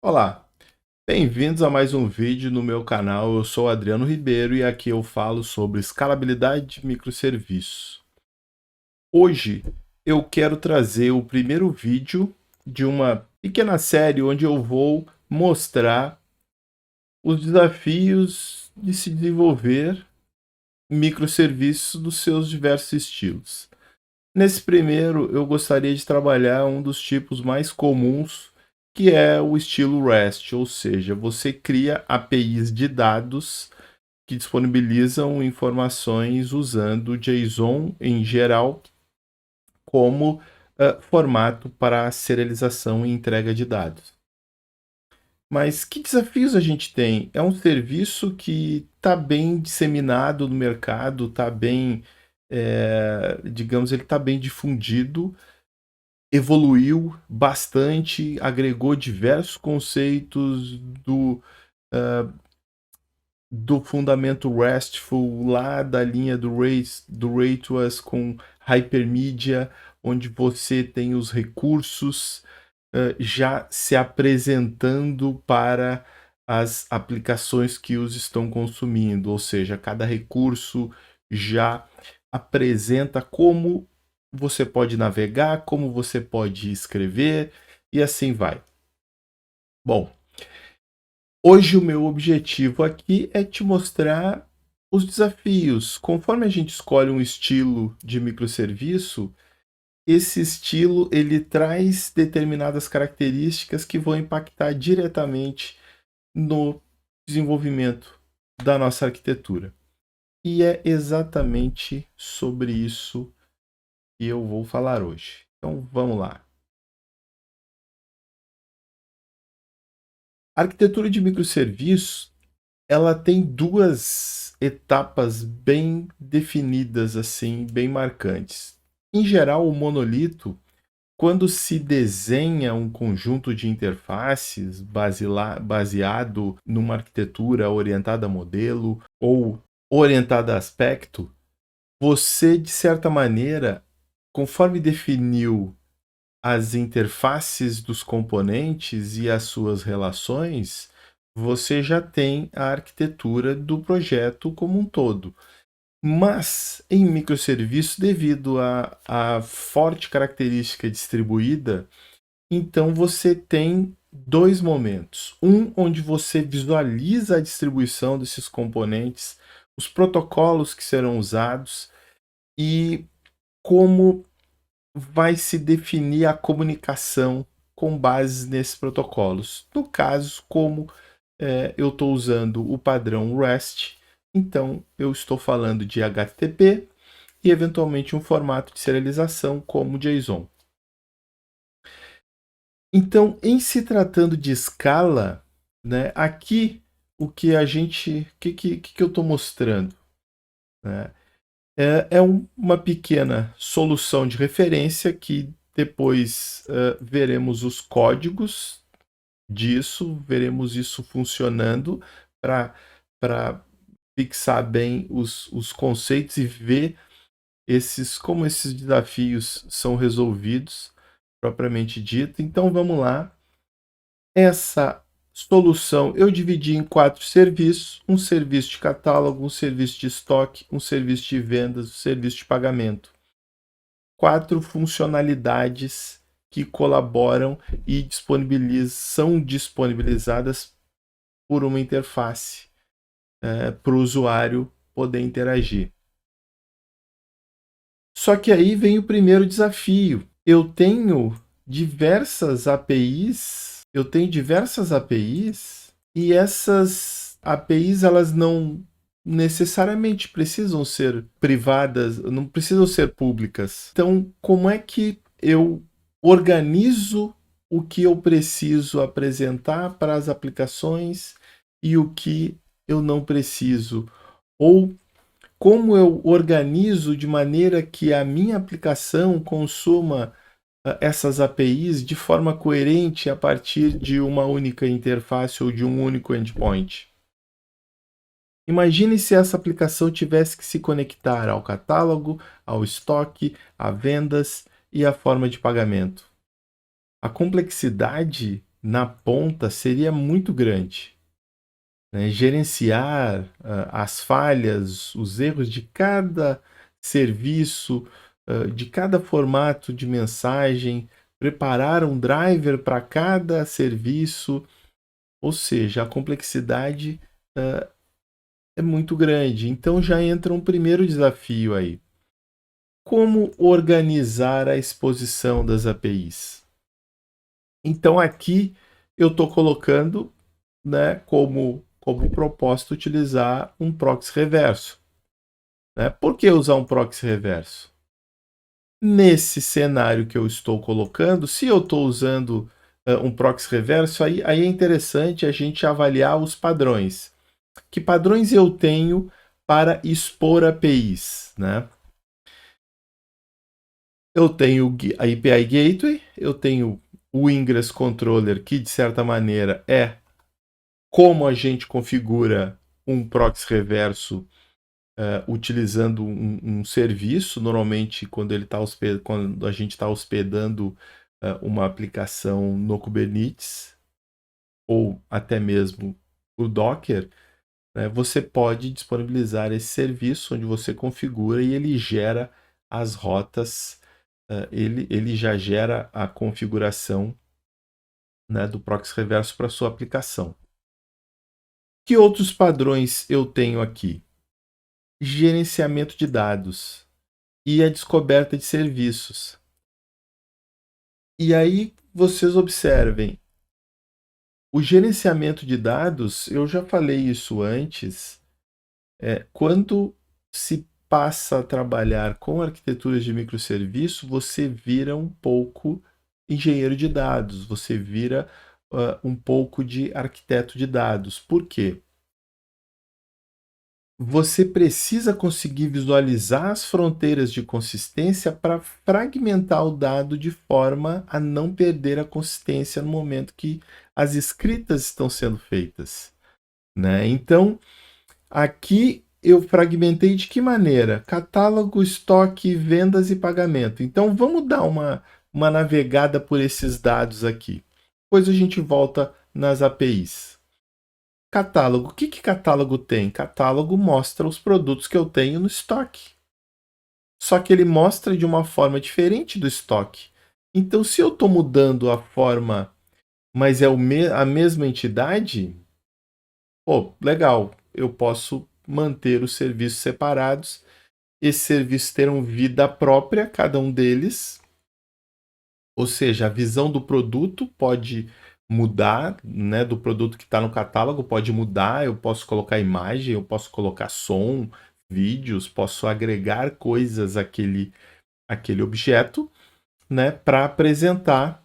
Olá, bem-vindos a mais um vídeo no meu canal. Eu sou Adriano Ribeiro e aqui eu falo sobre escalabilidade de microserviços. Hoje eu quero trazer o primeiro vídeo de uma pequena série onde eu vou mostrar os desafios de se desenvolver microserviços dos seus diversos estilos. Nesse primeiro, eu gostaria de trabalhar um dos tipos mais comuns, que é o estilo REST, ou seja, você cria APIs de dados que disponibilizam informações usando JSON em geral como formato para serialização e entrega de dados. Mas que desafios a gente tem? É um serviço que está bem disseminado no mercado, está bem, digamos, ele está bem difundido, evoluiu bastante, agregou diversos conceitos do fundamento RESTful, lá da linha do RayTrust com Hypermedia, onde você tem os recursos já se apresentando para as aplicações que os estão consumindo, ou seja, cada recurso já apresenta como você pode navegar, como você pode escrever e assim vai. Bom, hoje o meu objetivo aqui é te mostrar os desafios. Conforme a gente escolhe um estilo de microserviço, esse estilo ele traz determinadas características que vão impactar diretamente no desenvolvimento da nossa arquitetura. E é exatamente sobre isso que eu vou falar hoje. Então vamos lá. A arquitetura de microserviços, ela tem duas etapas bem definidas assim, bem marcantes. Em geral, o monolito, quando se desenha um conjunto de interfaces baseado numa arquitetura orientada a modelo ou orientada a aspecto, você, de certa maneira, conforme definiu as interfaces dos componentes e as suas relações, você já tem a arquitetura do projeto como um todo. Mas em microserviços, devido à forte característica distribuída, então você tem dois momentos. Um onde você visualiza a distribuição desses componentes, os protocolos que serão usados e como vai se definir a comunicação com base nesses protocolos. No caso, como eu estou usando o padrão REST, então eu estou falando de HTTP e eventualmente um formato de serialização como JSON. Então, em se tratando de escala, né, aqui o que a gente, que eu estou mostrando, né, uma pequena solução de referência que depois veremos os códigos disso, veremos isso funcionando para fixar bem os conceitos e ver como esses desafios são resolvidos, propriamente dito. Então vamos lá. Essa solução eu dividi em 4 serviços: um serviço de catálogo, um serviço de estoque, um serviço de vendas, um serviço de pagamento. 4 funcionalidades que colaboram e são disponibilizadas por uma interface para o usuário poder interagir. Só que aí vem o primeiro desafio. Eu tenho diversas APIs e essas APIs elas não necessariamente precisam ser privadas, não precisam ser públicas. Então, como é que eu organizo o que eu preciso apresentar para as aplicações e o que eu não preciso? Ou como eu organizo de maneira que a minha aplicação consuma essas APIs de forma coerente a partir de uma única interface ou de um único endpoint? Imagine se essa aplicação tivesse que se conectar ao catálogo, ao estoque, a vendas e à forma de pagamento. A complexidade na ponta seria muito grande, né? Gerenciar as falhas, os erros de cada serviço, de cada formato de mensagem, preparar um driver para cada serviço, ou seja, a complexidade é muito grande. Então já entra um primeiro desafio aí. Como organizar a exposição das APIs? Então aqui eu estou colocando, né, como propósito utilizar um proxy reverso. Né? Por que usar um proxy reverso? Nesse cenário que eu estou colocando, se eu estou usando um proxy reverso, aí é interessante a gente avaliar os padrões. Que padrões eu tenho para expor APIs? Né? Eu tenho a API Gateway, eu tenho o Ingress Controller, que de certa maneira é como a gente configura um proxy reverso utilizando um serviço. Normalmente, quando a gente está hospedando uma aplicação no Kubernetes ou até mesmo o Docker, né, você pode disponibilizar esse serviço onde você configura e ele gera as rotas, ele já gera a configuração, né, do proxy reverso para sua aplicação. Que outros padrões eu tenho aqui? Gerenciamento de dados e a descoberta de serviços. E aí vocês observem, o gerenciamento de dados, eu já falei isso antes, quando se passa a trabalhar com arquiteturas de microserviço, você vira um pouco engenheiro de dados, você vira um pouco de arquiteto de dados. Por quê? Você precisa conseguir visualizar as fronteiras de consistência para fragmentar o dado de forma a não perder a consistência no momento que as escritas estão sendo feitas, né? Então, aqui eu fragmentei de que maneira? Catálogo, estoque, vendas e pagamento. Então, vamos dar uma navegada por esses dados aqui. Depois a gente volta nas APIs. Catálogo. O que catálogo tem? Catálogo mostra os produtos que eu tenho no estoque. Só que ele mostra de uma forma diferente do estoque. Então, se eu estou mudando a forma, mas é a mesma entidade, pô, legal. Eu posso manter os serviços separados. Esses serviços terão vida própria, cada um deles. Ou seja, a visão do produto pode mudar, né, do produto que está no catálogo pode mudar. Eu posso colocar imagem, eu posso colocar som, vídeos, posso agregar coisas àquele objeto, né, para apresentar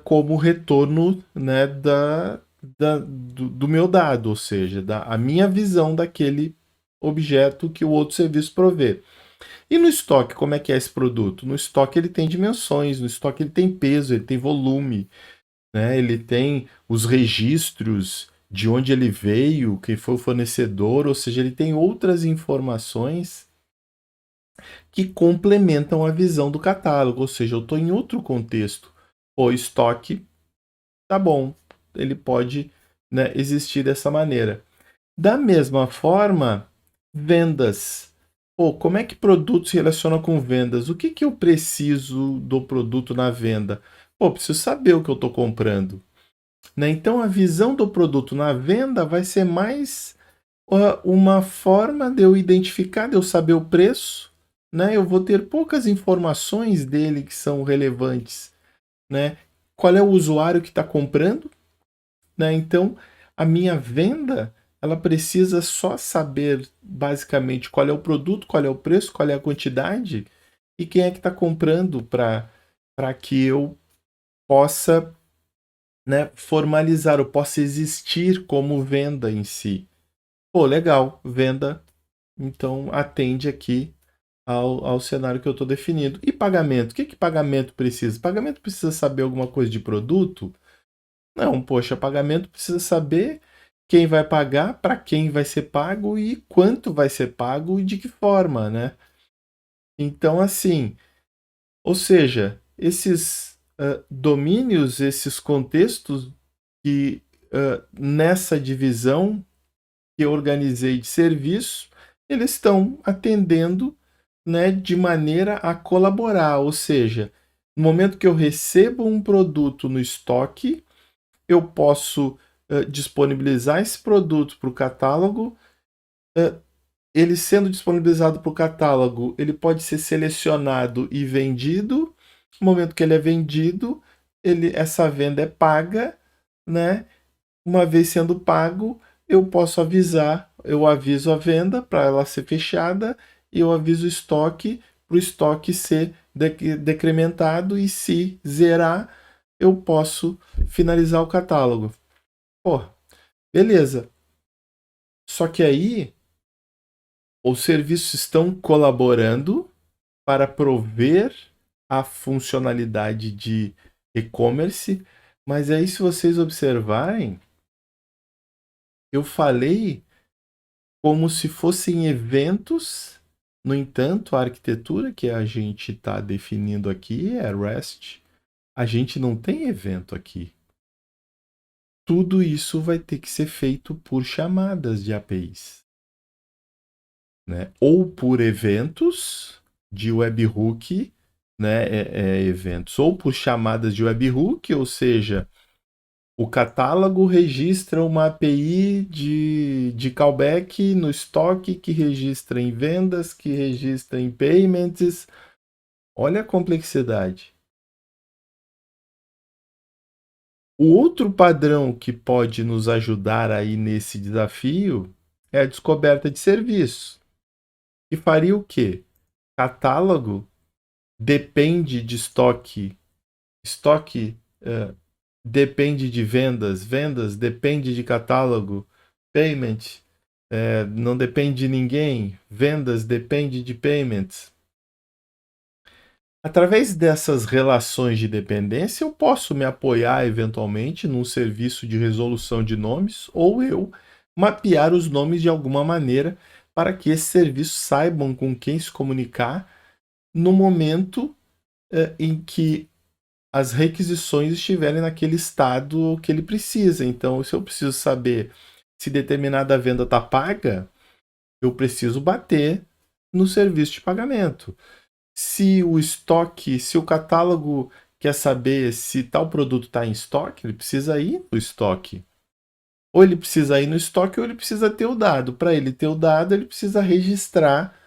como retorno, né, do meu dado, ou seja, a minha visão daquele objeto que o outro serviço provê. E no estoque, como é que é esse produto? No estoque ele tem dimensões, no estoque ele tem peso, ele tem volume, né? Ele tem os registros de onde ele veio, quem foi o fornecedor, ou seja, ele tem outras informações que complementam a visão do catálogo, ou seja, eu estou em outro contexto. O estoque, tá bom, ele pode, né, existir dessa maneira. Da mesma forma, vendas. Pô, como é que produto se relaciona com vendas? O que eu preciso do produto na venda? Pô, preciso saber o que eu estou comprando, né? Então, a visão do produto na venda vai ser mais uma forma de eu identificar, de eu saber o preço, né? Eu vou ter poucas informações dele que são relevantes, né? Qual é o usuário que está comprando, né? Então, a minha venda, ela precisa só saber basicamente qual é o produto, qual é o preço, qual é a quantidade e quem é que está comprando para que eu possa, né, formalizar, eu possa existir como venda em si. Pô, legal, venda, então atende aqui ao cenário que eu estou definindo. E pagamento? O que pagamento precisa? Pagamento precisa saber alguma coisa de produto? Não, poxa, pagamento precisa saber quem vai pagar, para quem vai ser pago e quanto vai ser pago e de que forma, né? Então, assim, ou seja, esses domínios, esses contextos que nessa divisão que eu organizei de serviço, eles estão atendendo, né, de maneira a colaborar, ou seja, no momento que eu recebo um produto no estoque, eu posso disponibilizar esse produto para o catálogo. Ele sendo disponibilizado para o catálogo, ele pode ser selecionado e vendido. No momento que ele é vendido, essa venda é paga, né? Uma vez sendo pago, eu posso avisar, eu aviso a venda para ela ser fechada e eu aviso o estoque para o estoque ser decrementado, e se zerar, eu posso finalizar o catálogo. Pô, beleza. Só que aí os serviços estão colaborando para prover a funcionalidade de e-commerce, mas aí, se vocês observarem, eu falei como se fossem eventos. No entanto, a arquitetura que a gente está definindo aqui é REST. A gente não tem evento aqui. Tudo isso vai ter que ser feito por chamadas de APIs, né? Ou por eventos de webhook, né? Eventos, ou por chamadas de webhook, ou seja, o catálogo registra uma API de callback no estoque, que registra em vendas, que registra em payments. Olha a complexidade. O outro padrão que pode nos ajudar aí nesse desafio é a descoberta de serviço. Que faria o quê? Catálogo depende de estoque, estoque depende de vendas, vendas depende de catálogo, payment não depende de ninguém, vendas depende de payments. Através dessas relações de dependência, eu posso me apoiar eventualmente num serviço de resolução de nomes, ou eu mapear os nomes de alguma maneira para que esses serviços saibam com quem se comunicar no momento em que as requisições estiverem naquele estado que ele precisa. Então, se eu preciso saber se determinada venda está paga, eu preciso bater no serviço de pagamento. Se o estoque, se o catálogo quer saber se tal produto está em estoque, ele precisa ir no estoque. Ou ele precisa ir no estoque, ou ele precisa ter o dado. Para ele ter o dado, ele precisa registrar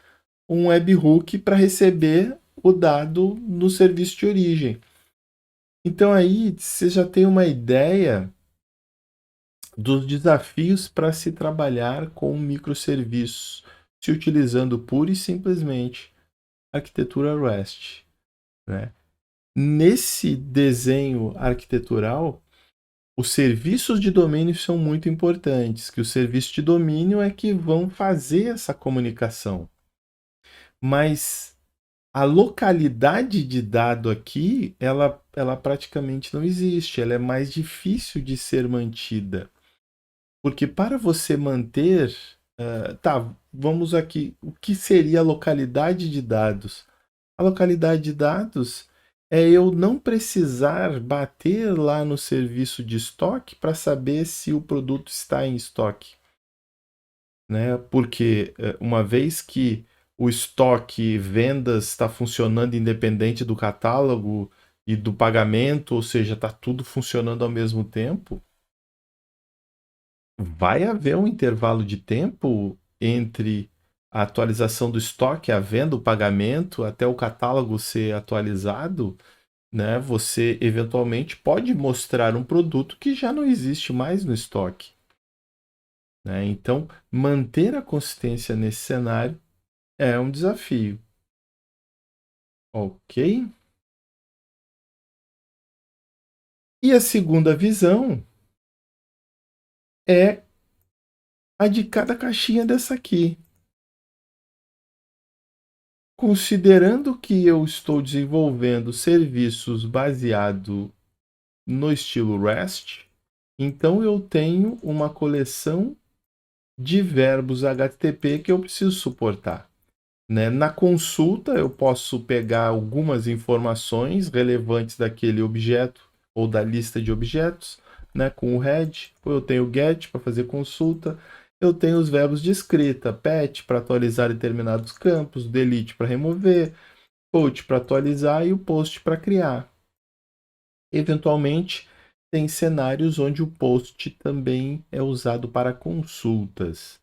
um webhook para receber o dado no serviço de origem. Então aí você já tem uma ideia dos desafios para se trabalhar com microserviços, se utilizando pura e simplesmente a arquitetura REST, né? Nesse desenho arquitetural, os serviços de domínio são muito importantes, que os serviços de domínio é que vão fazer essa comunicação. Mas a localidade de dado aqui, ela praticamente não existe, ela é mais difícil de ser mantida. Porque para você manter. Vamos aqui. O que seria a localidade de dados? A localidade de dados é eu não precisar bater lá no serviço de estoque para saber se o produto está em estoque, né? Porque uma vez que o estoque vendas está funcionando independente do catálogo e do pagamento, ou seja, está tudo funcionando ao mesmo tempo, vai haver um intervalo de tempo entre a atualização do estoque, a venda, o pagamento, até o catálogo ser atualizado, né? Você eventualmente pode mostrar um produto que já não existe mais no estoque, né? Então, manter a consistência nesse cenário é um desafio. Ok? E a segunda visão é a de cada caixinha dessa aqui. Considerando que eu estou desenvolvendo serviços baseado no estilo REST, então eu tenho uma coleção de verbos HTTP que eu preciso suportar. né? Na consulta, eu posso pegar algumas informações relevantes daquele objeto ou da lista de objetos, né? Com o head, ou eu tenho o get para fazer consulta, eu tenho os verbos de escrita, pat para atualizar determinados campos, delete para remover, put para atualizar e o post para criar. Eventualmente, tem cenários onde o post também é usado para consultas,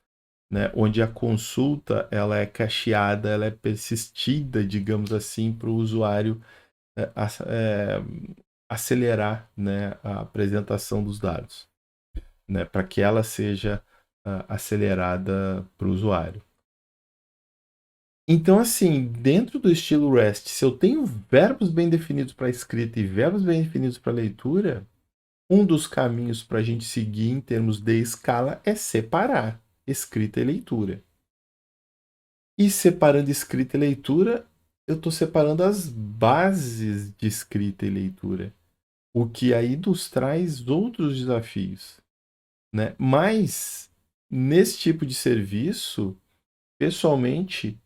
né? Onde a consulta ela é cacheada, ela é persistida, digamos assim, para o usuário é, acelerar, né, a apresentação dos dados, né? Para que ela seja acelerada para o usuário. Então, assim, dentro do estilo REST, se eu tenho verbos bem definidos para escrita e verbos bem definidos para leitura, um dos caminhos para a gente seguir em termos de escala é separar escrita e leitura. E separando escrita e leitura, eu estou separando as bases de escrita e leitura, o que aí nos traz outros desafios, né? Mas nesse tipo de serviço, pessoalmente,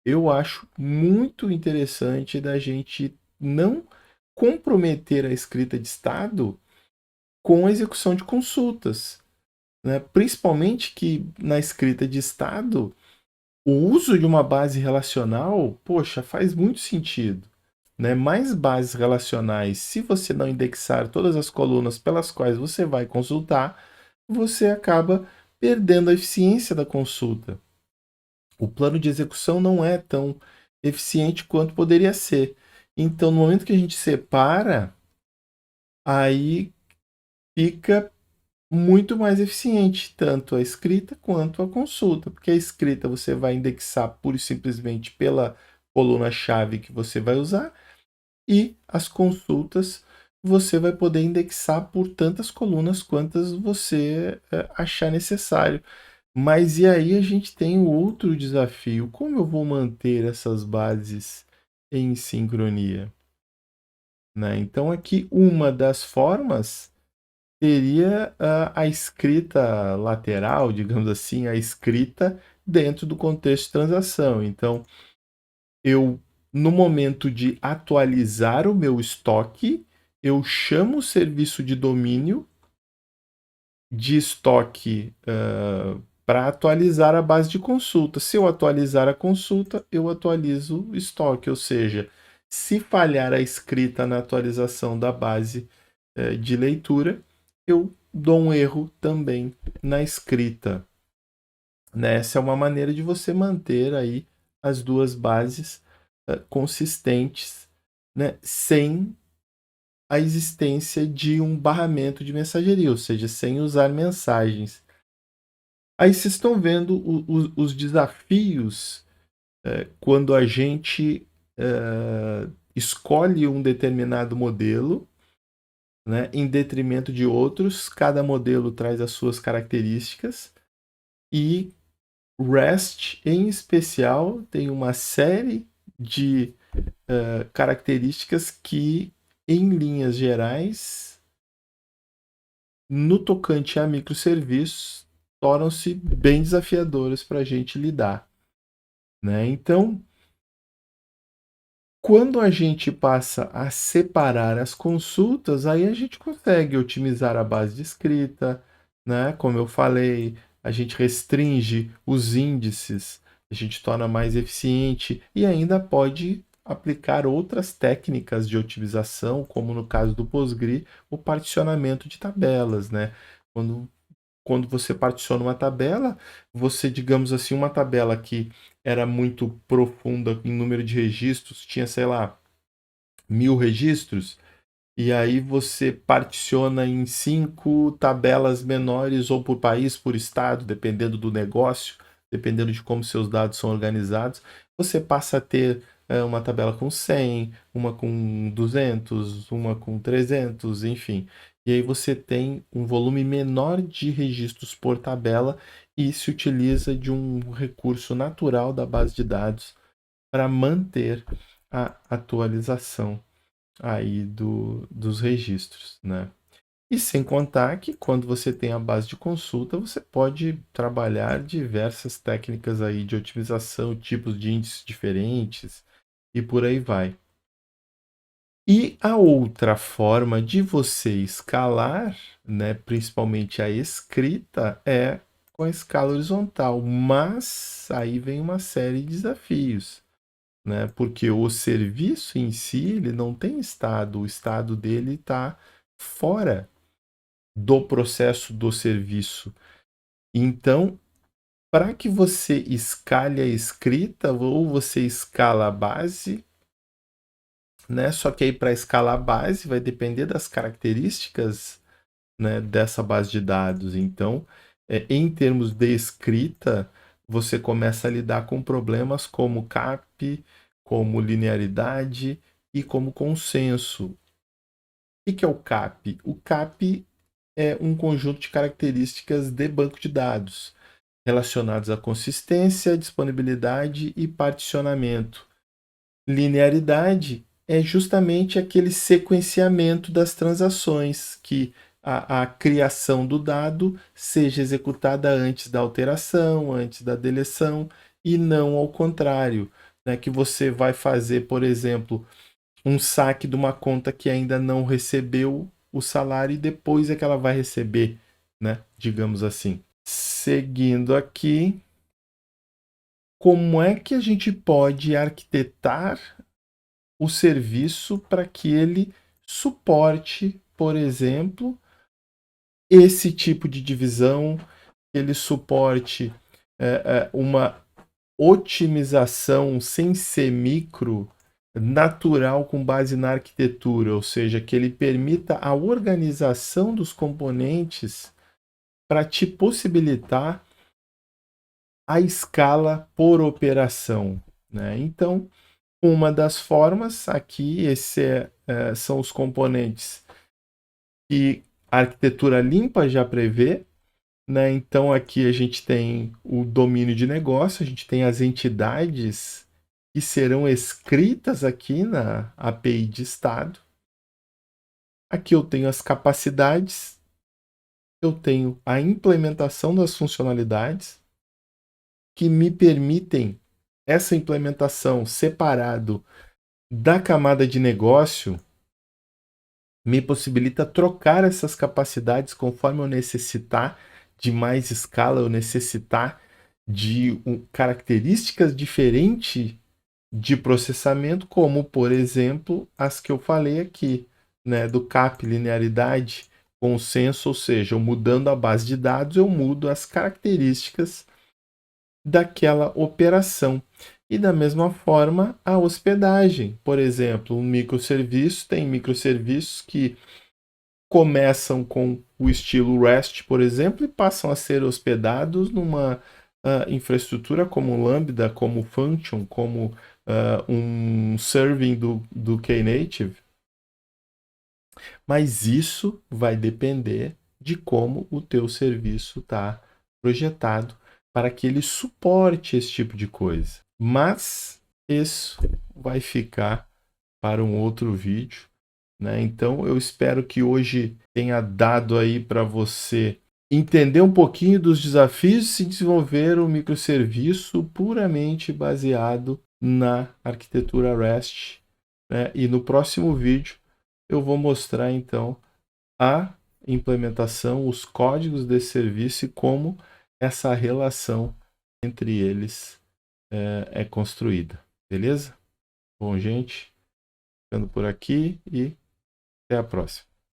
eu acho muito interessante da gente não comprometer a escrita de estado com a execução de consultas, né? Principalmente que na escrita de estado, o uso de uma base relacional, poxa, faz muito sentido, né? Mais bases relacionais, se você não indexar todas as colunas pelas quais você vai consultar, você acaba perdendo a eficiência da consulta. O plano de execução não é tão eficiente quanto poderia ser. Então, no momento que a gente separa, aí fica muito mais eficiente, tanto a escrita quanto a consulta, porque a escrita você vai indexar pura e simplesmente pela coluna-chave que você vai usar, e as consultas você vai poder indexar por tantas colunas quantas você achar necessário. Mas e aí a gente tem o outro desafio: como eu vou manter essas bases em sincronia? Né? Então, aqui uma das formas seria a escrita lateral, digamos assim, a escrita dentro do contexto de transação. Então, eu, no momento de atualizar o meu estoque, eu chamo o serviço de domínio de estoque para atualizar a base de consulta. Se eu atualizar a consulta, eu atualizo o estoque, ou seja, se falhar a escrita na atualização da base de leitura, eu dou um erro também na escrita. Né? Essa é uma maneira de você manter aí as duas bases consistentes, né? Sem a existência de um barramento de mensageria, ou seja, sem usar mensagens. Aí vocês estão vendo os desafios quando a gente escolhe um determinado modelo, né, em detrimento de outros. Cada modelo traz as suas características e REST, em especial, tem uma série de características que, em linhas gerais, no tocante a microserviços, tornam-se bem desafiadoras para a gente lidar. Né? Então, quando a gente passa a separar as consultas, aí a gente consegue otimizar a base de escrita, né? Como eu falei, a gente restringe os índices, a gente torna mais eficiente e ainda pode aplicar outras técnicas de otimização, como no caso do Postgre, o particionamento de tabelas, né? Quando você particiona uma tabela, você, digamos assim, uma tabela que era muito profunda em número de registros, tinha, sei lá, 1000 registros, e aí você particiona em 5 tabelas menores, ou por país, por estado, dependendo do negócio, dependendo de como seus dados são organizados, você passa a ter uma tabela com 100, uma com 200, uma com 300, enfim. E aí você tem um volume menor de registros por tabela e se utiliza de um recurso natural da base de dados para manter a atualização aí dos registros, né? E sem contar que quando você tem a base de consulta, você pode trabalhar diversas técnicas aí de otimização, tipos de índices diferentes e por aí vai. E a outra forma de você escalar, né, principalmente a escrita, é com a escala horizontal. Mas aí vem uma série de desafios, né? Porque o serviço em si, ele não tem estado, o estado dele está fora do processo do serviço. Então, para que você escale a escrita ou você escala a base, né? Só que aí para escalar a base vai depender das características, né, dessa base de dados. Então, em termos de escrita, você começa a lidar com problemas como CAP, como linearidade e como consenso. O que é o CAP? O CAP é um conjunto de características de banco de dados relacionados à consistência, disponibilidade e particionamento. Linearidade é justamente aquele sequenciamento das transações, que a criação do dado seja executada antes da alteração, antes da deleção, e não ao contrário, né? Que você vai fazer, por exemplo, um saque de uma conta que ainda não recebeu o salário e depois é que ela vai receber, né? Digamos assim. Seguindo aqui, como é que a gente pode arquitetar o serviço para que ele suporte, por exemplo, esse tipo de divisão, ele suporte uma otimização sem ser micro, natural com base na arquitetura, ou seja, que ele permita a organização dos componentes para te possibilitar a escala por operação, né? Então, uma das formas aqui, são os componentes que a arquitetura limpa já prevê, né? Então aqui a gente tem o domínio de negócio, a gente tem as entidades que serão escritas aqui na API de estado. Aqui eu tenho as capacidades, eu tenho a implementação das funcionalidades que me permitem essa implementação separado da camada de negócio, me possibilita trocar essas capacidades conforme eu necessitar de mais escala, eu necessitar de características diferentes de processamento, como, por exemplo, as que eu falei aqui, né, do CAP, linearidade, consenso, ou seja, eu mudando a base de dados, eu mudo as características daquela operação. E da mesma forma, a hospedagem. Por exemplo, um microserviço tem microserviços que começam com o estilo REST, por exemplo, e passam a ser hospedados numa infraestrutura como Lambda, como Function, como um serving do Knative. Mas isso vai depender de como o teu serviço está projetado para que ele suporte esse tipo de coisa. Mas isso vai ficar para um outro vídeo, né? Então eu espero que hoje tenha dado aí para você entender um pouquinho dos desafios de se desenvolver um microserviço puramente baseado na arquitetura REST, né? E no próximo vídeo eu vou mostrar então a implementação, os códigos desse serviço e como essa relação entre eles é construída. Beleza? Bom, gente, ficando por aqui e até a próxima.